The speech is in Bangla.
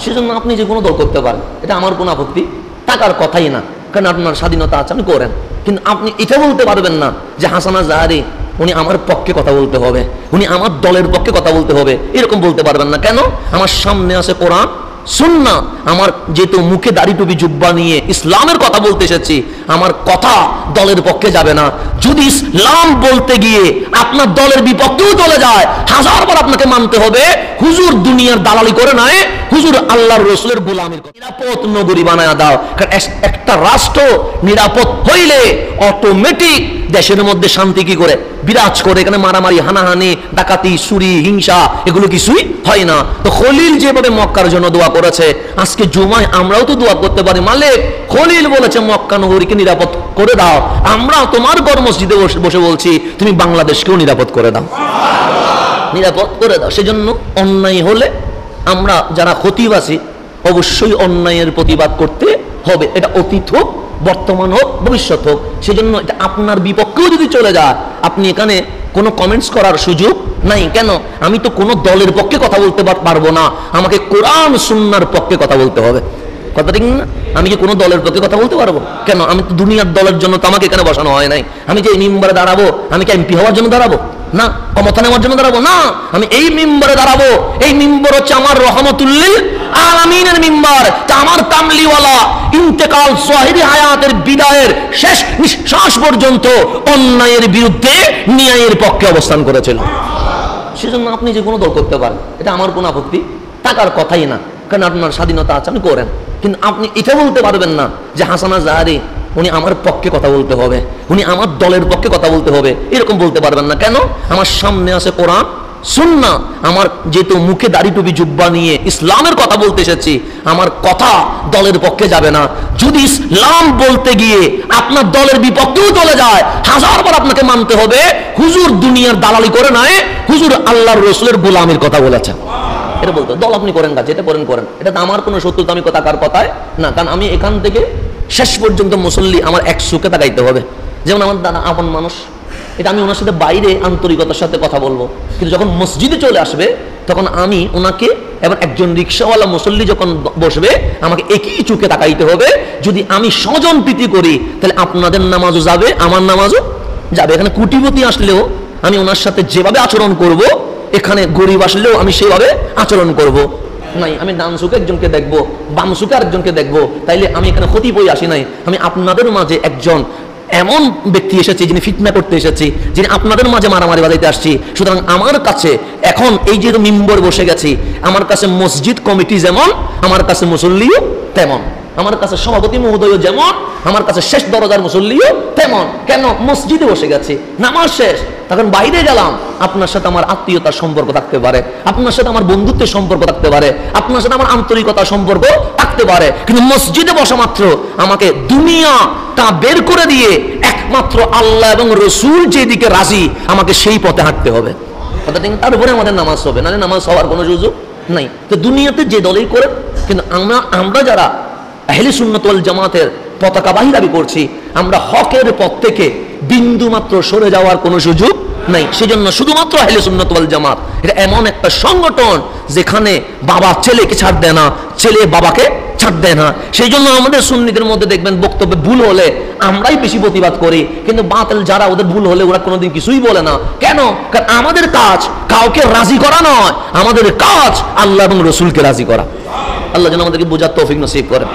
সেজন্য আপনি যে কোনো দল করতে পারেন, এটা আমার কোনো আপত্তি থাকার কথাই না, কারণ আপনার স্বাধীনতা আছে, আপনি করেন। কিন্তু আপনি এটা বলতে পারবেন না যে হাসান আজহারী উনি আমার পক্ষে কথা বলতে হবে, উনি আমার দলের পক্ষে কথা বলতে হবে, এরকম বলতে পারবেন না। কেন? আমার সামনে আছে কোরআন সুন্নাহ, আমার যেহেতু মুখে দাড়ি টুপি জুব্বা নিয়ে ইসলামের কথা বলতে এসেছি, আমার কথা দলের পক্ষে যাবে না। যদি ইসলাম বলতে গিয়ে আপনার দলের বিপক্ষেও চলে যায়, হাজারবার আপনাকে মানতে হবে। হুজুর দুনিয়ার দালালি করে নয়, হুজুর আল্লাহর রাসূলের গোলামির কথা। নিরাপদ নগরী বানায় দাও, কারণ একটা রাষ্ট্র নিরাপদ হইলে অটোমেটিক দেশের মধ্যে শান্তি কি করে বিরাজ করে। এখানে মারামারি, হানাহানি, ডাকাতি, চুরি, হিংসা এগুলো কিছুই হয় না। তো খলিল যেভাবে মক্কার জন্য দোয়া করেছে, আজকে জুমায় আমরাও তো দোয়া করতে পারি, মালিক খলিল বলেছে মক্কা নগরীকে নিরাপদ করে দাও, আমরা তোমার ঘর মসজিদে বসে বলছি তুমি বাংলাদেশকেও নিরাপদ করে দাও, নিরাপদ করে দাও। সেজন্য অন্যায় হলে আমরা যারা খতিব আছি অবশ্যই অন্যায়ের প্রতিবাদ করতে হবে, এটা অতীত হোক, বর্তমান হোক, ভবিষ্যৎ হোক। সেজন্য এটা আপনার বিপক্ষেও যদি চলে যায়, আপনি এখানে কোনো কমেন্টস করার সুযোগ নাই। কেন? আমি তো কোনো দলের পক্ষে কথা বলতে পারবো না, আমাকে কোরআন সুন্নাহর পক্ষে কথা বলতে হবে। কথা ঠিক না? আমি কি কোনো দলের পক্ষে কথা বলতে পারবো? কেন? আমি তো দুনিয়ার দলের জন্য তো আমাকে এখানে বসানো হয় নাই। আমি যে এই মিম্বরে দাঁড়াবো, আমি কি এমপি হওয়ার জন্য দাঁড়াবো? না। ক্ষমতা নেওয়ার জন্য দাঁড়াবো? না। আমি এই মিম্বরে দাঁড়াবো, এই মিম্বর হচ্ছে আমার রহমতুল্লিল আলামিনের মিম্বর, আমার কামলিওয়ালা ইন্তেকাল জাহিরি হায়াতের বিদায়ের শেষ নিঃশ্বাস পর্যন্ত অন্যায়ের বিরুদ্ধে ন্যায়ের পক্ষে অবস্থান করেছিল। সেজন্য আপনি যে কোনো দল করতে পারেন, এটা আমার কোনো আপত্তি থাকার কথাই না, কারণ আপনার স্বাধীনতা আছে, আপনি করেন। কিন্তু আপনি এটা বলতে পারবেন না যে হাসান আজহারী উনি আমার পক্ষে কথা বলতে হবে, উনি আমার দলের পক্ষে কথা বলতে হবে, এরকম বলতে পারবেন না। কেন? আমার সামনে আছে কোরআন সুন্নাহ, আমার যেহেতু মুখে দাড়ি টুপি জুব্বা নিয়ে ইসলামের কথা বলতে এসেছি, আমার কথা দলের পক্ষে যাবে না। যদি ইসলাম বলতে গিয়ে আপনার দলের বিপক্ষেও চলে যায়, হাজারবার আপনাকে মানতে হবে। হুজুর দুনিয়ার দালালি করে নয়, হুজুর আল্লাহর রাসূলের গোলামির কথা বলেছেন, এটা বলতে। দল আপনি করেন, কাজ এটা করেন, এটা আমার কোনো শত্রুতা আমি তাকার কথায় না, কারণ আমি এখান থেকে শেষ পর্যন্ত মুসল্লি আমার এক সুখে তাকাইতে হবে। যেমন আমার দাদা আপন মানুষ, এটা আমি ওনার সাথে বাইরে আন্তরিকতার সাথে কথা বলবো, কিন্তু যখন মসজিদে চলে আসবে তখন আমি ওনাকে এবং একজন রিক্সাওয়ালা মুসল্লি যখন বসবে আমাকে একই চোখে তাকাইতে হবে। যদি আমি স্বজন প্রীতি করি তাহলে আপনাদের নামাজও যাবে, আমার নামাজও যাবে। এখানে কোটিপতি আসলেও আমি ওনার সাথে যেভাবে আচরণ করব, এখানে গরিব আসলেও আমি সেভাবে আচরণ করব। নাই, আমি ডান চোখে একজনকে দেখবো, বাম চোখে আরেকজনকে দেখবো, তাইলে আমি এখানে খতিব হয়ে আসি নাই। আমি আপনাদের মাঝে একজন এমন ব্যক্তি এসেছি যিনি ফিতনা করতে এসেছি, যিনি আপনাদের মাঝে মারামারি বাজাইতে আসছি। সুতরাং আমার কাছে এখন এই যে মিম্বর বসে গেছি, আমার কাছে মসজিদ কমিটি যেমন, আমার কাছে মুসল্লিও তেমন, আমার কাছে সভাপতি মহোদয় যেমন, আমার কাছে শেষ দরজার মুসল্লিও তেমন। কেন? মসজিদে বসে গেছি, নামাজ শেষ, তখন বাইরে গেলাম, আপনার সাথে আমার আত্মীয়তার সম্পর্ক থাকতে পারে, আপনার সাথে আমার বন্ধুত্বের সম্পর্ক থাকতে পারে, আপনার সাথে আমার আন্তরিকতার সম্পর্ক থাকতে পারে, কিন্তু মসজিদে বসা মাত্র আমাকে দুনিয়াটা বের করে দিয়ে একমাত্র আল্লাহ এবং রসুল যেদিকে রাজি আমাকে সেই পথে হাঁটতে হবে। তারপরে আমাদের নামাজ হবে, নাহলে নামাজ হওয়ার কোনো সুযোগ নাই। তো দুনিয়াতে যে দলই করে, কিন্তু আমরা যারা আহলে সুন্নাত ওয়াল জামাতের পতাকাবাহী দাবি করছি, আমরা হকের পথ থেকে বিন্দু মাত্র সরে যাওয়ার কোনো সুযোগ নাই। সেজন্য শুধুমাত্র আহলে সুন্নাত ওয়াল জামাত এটা এমন একটা সংগঠন যেখানে বাবা ছেলেকে ছাড় দেয় না, ছেলে বাবাকে ছাড় দেয় না। সেই জন্য আমাদের সুন্নিদের মধ্যে দেখবেন বক্তব্যে ভুল হলে আমরাই বেশি প্রতিবাদ করি, কিন্তু বাতিল যারা ওদের ভুল হলে ওরা কোনোদিন কিছুই বলে না। কেন? কারণ আমাদের কাজ কাউকে রাজি করা নয়, আমাদের কাজ আল্লাহ এবং রসুলকে রাজি করা। আল্লাহ যেন আমাদেরকে বোঝার তৌফিক নসিব করেন।